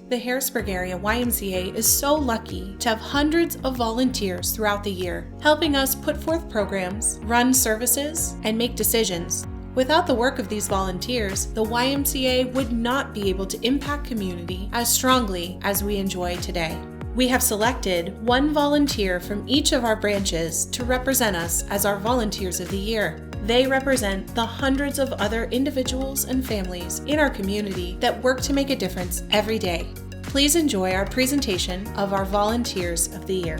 The Harrisburg Area YMCA is so lucky to have hundreds of volunteers throughout the year, helping us put forth programs, run services, and make decisions. Without the work of these volunteers, the YMCA would not be able to impact community as strongly as we enjoy today. We have selected one volunteer from each of our branches to represent us as our Volunteers of the Year. They represent the hundreds of other individuals and families in our community that work to make a difference every day. Please enjoy our presentation of our Volunteers of the Year.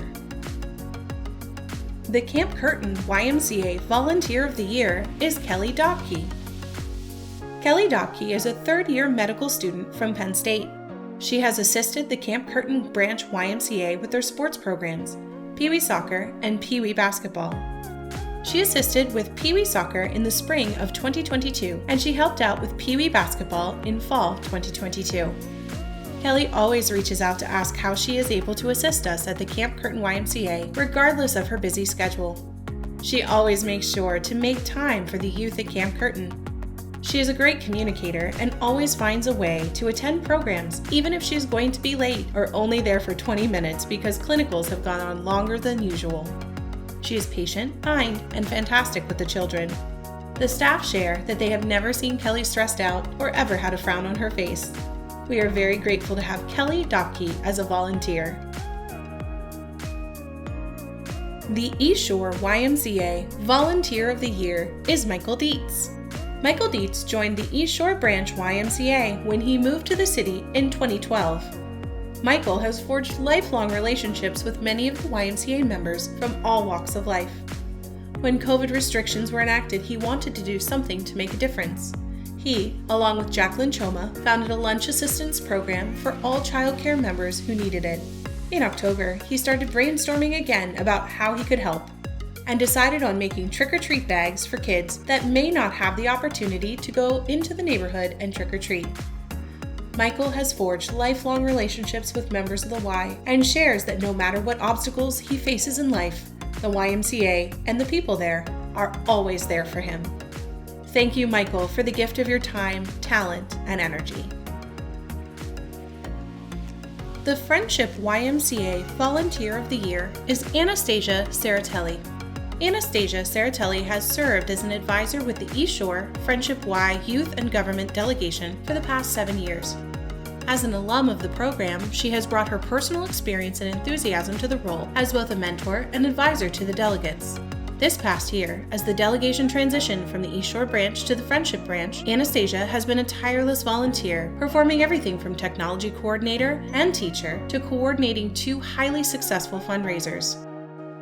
The Camp Curtin YMCA Volunteer of the Year is Kelly Dopke. Kelly Dopke is a third-year medical student from Penn State. She has assisted the Camp Curtin Branch YMCA with their sports programs, Pee Wee Soccer and Pee Wee Basketball. She assisted with Pee Wee Soccer in the spring of 2022, and she helped out with Pee Wee Basketball in fall 2022. Kelly always reaches out to ask how she is able to assist us at the Camp Curtin YMCA, regardless of her busy schedule. She always makes sure to make time for the youth at Camp Curtin. She is a great communicator and always finds a way to attend programs, even if she is going to be late or only there for 20 minutes because clinicals have gone on longer than usual. She is patient, kind, and fantastic with the children. The staff share that they have never seen Kelly stressed out or ever had a frown on her face. We are very grateful to have Kelly Dopke as a volunteer. The East Shore YMCA Volunteer of the Year is Michael Dietz. Michael Dietz joined the East Shore Branch YMCA when he moved to the city in 2012. Michael has forged lifelong relationships with many of the YMCA members from all walks of life. When COVID restrictions were enacted, he wanted to do something to make a difference. He, along with Jacqueline Choma, founded a lunch assistance program for all child care members who needed it. In October, he started brainstorming again about how he could help, and decided on making trick-or-treat bags for kids that may not have the opportunity to go into the neighborhood and trick-or-treat. Michael has forged lifelong relationships with members of the Y and shares that no matter what obstacles he faces in life, the YMCA and the people there are always there for him. Thank you, Michael, for the gift of your time, talent, and energy. The Friendship YMCA Volunteer of the Year is Anastasia Cerritelli. Anastasia Cerritelli has served as an advisor with the East Shore Friendship Y Youth and Government Delegation for the past 7 years. As an alum of the program, she has brought her personal experience and enthusiasm to the role as both a mentor and advisor to the delegates. This past year, as the delegation transitioned from the East Shore branch to the Friendship branch, Anastasia has been a tireless volunteer, performing everything from technology coordinator and teacher to coordinating 2 highly successful fundraisers.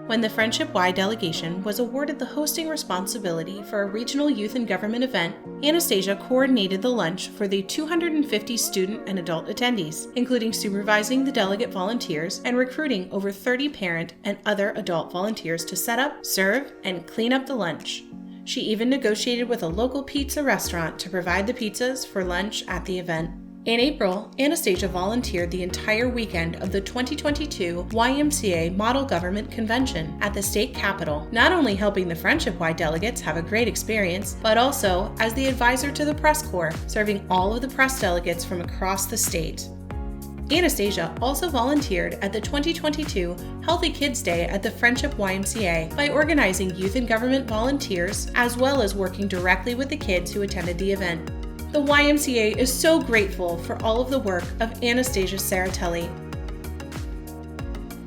When the Friendship Y delegation was awarded the hosting responsibility for a regional youth and government event, Anastasia coordinated the lunch for the 250 student and adult attendees, including supervising the delegate volunteers and recruiting over 30 parent and other adult volunteers to set up, serve, and clean up the lunch. She even negotiated with a local pizza restaurant to provide the pizzas for lunch at the event. In April, Anastasia volunteered the entire weekend of the 2022 YMCA Model Government Convention at the state capitol, not only helping the Friendship Y delegates have a great experience, but also as the advisor to the press corps, serving all of the press delegates from across the state. Anastasia also volunteered at the 2022 Healthy Kids Day at the Friendship YMCA by organizing youth and government volunteers, as well as working directly with the kids who attended the event. The YMCA is so grateful for all of the work of Anastasia Cerritelli.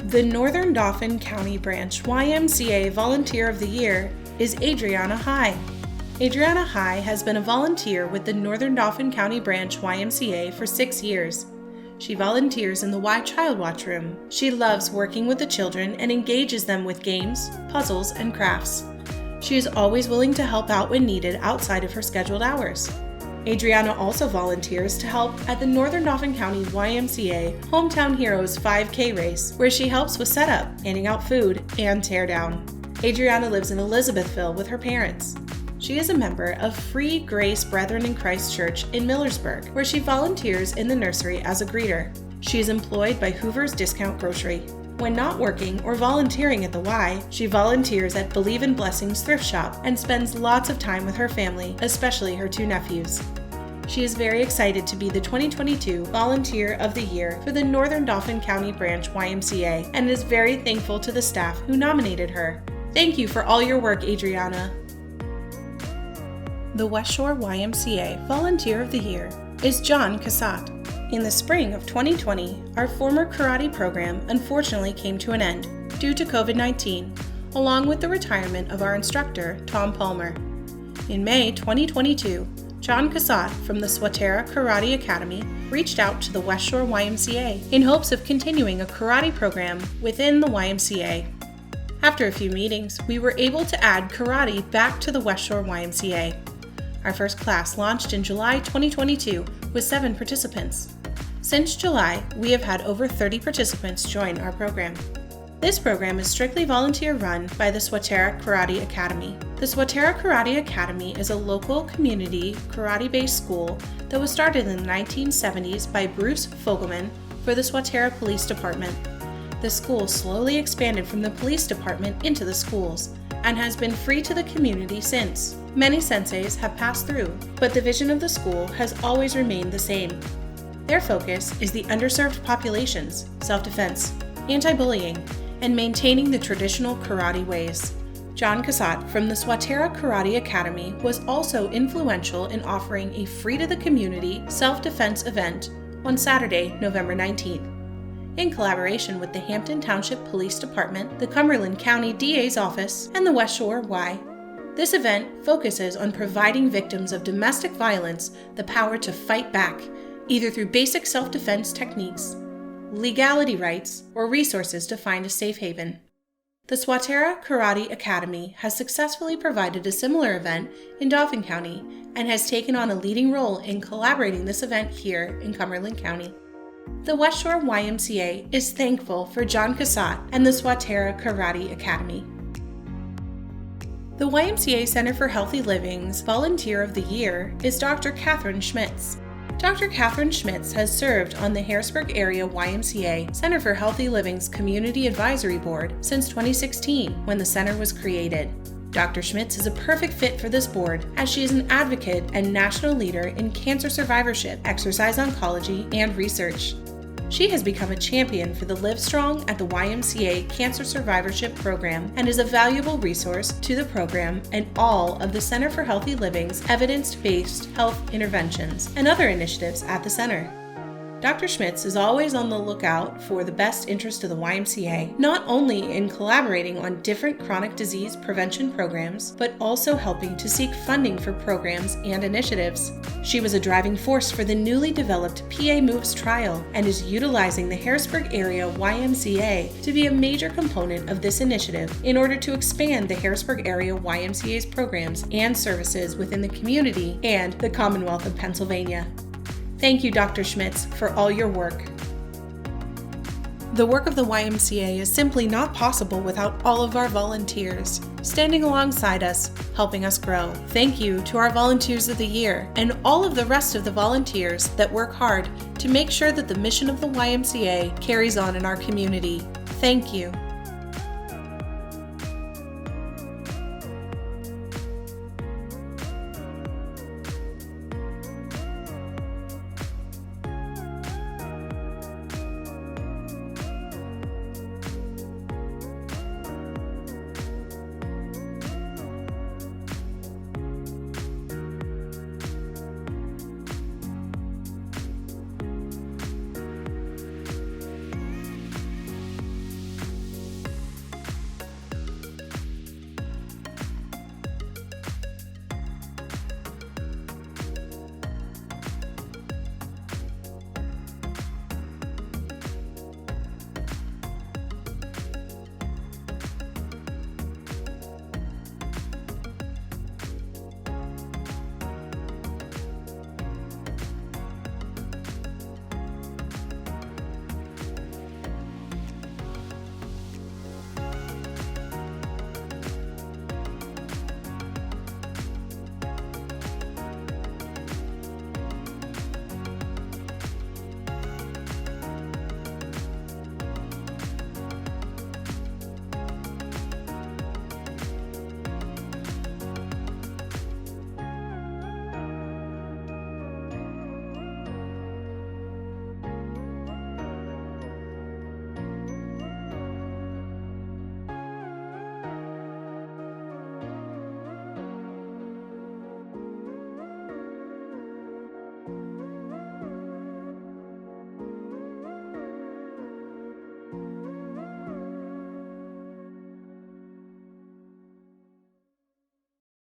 The Northern Dauphin County Branch YMCA Volunteer of the Year is Adrianna High. Adrianna High has been a volunteer with the Northern Dauphin County Branch YMCA for 6 years. She volunteers in the Y Child Watch Room. She loves working with the children and engages them with games, puzzles, and crafts. She is always willing to help out when needed outside of her scheduled hours. Adrianna also volunteers to help at the Northern Dauphin County YMCA Hometown Heroes 5K race, where she helps with setup, handing out food, and teardown. Adrianna lives in Elizabethville with her parents. She is a member of Free Grace Brethren in Christ Church in Millersburg, where she volunteers in the nursery as a greeter. She is employed by Hoover's Discount Grocery. When not working or volunteering at the Y, she volunteers at Believe in Blessings thrift shop and spends lots of time with her family, especially her 2 nephews. She is very excited to be the 2022 Volunteer of the Year for the Northern Dauphin County Branch YMCA and is very thankful to the staff who nominated her. Thank you for all your work, Adrianna. The West Shore YMCA Volunteer of the Year is John Cassatt. In the spring of 2020, our former karate program unfortunately came to an end due to COVID-19, along with the retirement of our instructor, Tom Palmer. In May 2022, John Cassatt from the Swatara Karate Academy reached out to the West Shore YMCA in hopes of continuing a karate program within the YMCA. After a few meetings, we were able to add karate back to the West Shore YMCA. Our first class launched in July 2022 with 7 participants. Since July, we have had over 30 participants join our program. This program is strictly volunteer run by the Swatara Karate Academy. The Swatara Karate Academy is a local community karate-based school that was started in the 1970s by Bruce Fogelman for the Swatara Police Department. The school slowly expanded from the police department into the schools and has been free to the community since. Many senseis have passed through, but the vision of the school has always remained the same. Their focus is the underserved populations, self-defense, anti-bullying, and maintaining the traditional karate ways. John Cassatt from the Swatara Karate Academy was also influential in offering a free-to-the-community self-defense event on Saturday, November 19th. In collaboration with the Hampton Township Police Department, the Cumberland County DA's Office, and the West Shore Y. This event focuses on providing victims of domestic violence the power to fight back, either through basic self-defense techniques, legality rights, or resources to find a safe haven. The Swatara Karate Academy has successfully provided a similar event in Dauphin County and has taken on a leading role in collaborating this event here in Cumberland County. The West Shore YMCA is thankful for John Cassatt and the Swatara Karate Academy. The YMCA Center for Healthy Living's Volunteer of the Year is Dr. Kathryn Schmitz. Dr. Kathryn Schmitz has served on the Harrisburg Area YMCA Center for Healthy Living's Community Advisory Board since 2016, when the center was created. Dr. Schmitz is a perfect fit for this board as she is an advocate and national leader in cancer survivorship, exercise oncology, and research. She has become a champion for the Live Strong at the YMCA Cancer Survivorship Program and is a valuable resource to the program and all of the Center for Healthy Living's evidence-based health interventions and other initiatives at the center. Dr. Schmitz is always on the lookout for the best interest of the YMCA, not only in collaborating on different chronic disease prevention programs, but also helping to seek funding for programs and initiatives. She was a driving force for the newly developed PA Moves trial and is utilizing the Harrisburg Area YMCA to be a major component of this initiative in order to expand the Harrisburg Area YMCA's programs and services within the community and the Commonwealth of Pennsylvania. Thank you, Dr. Schmitz, for all your work. The work of the YMCA is simply not possible without all of our volunteers, standing alongside us, helping us grow. Thank you to our Volunteers of the Year and all of the rest of the volunteers that work hard to make sure that the mission of the YMCA carries on in our community. Thank you.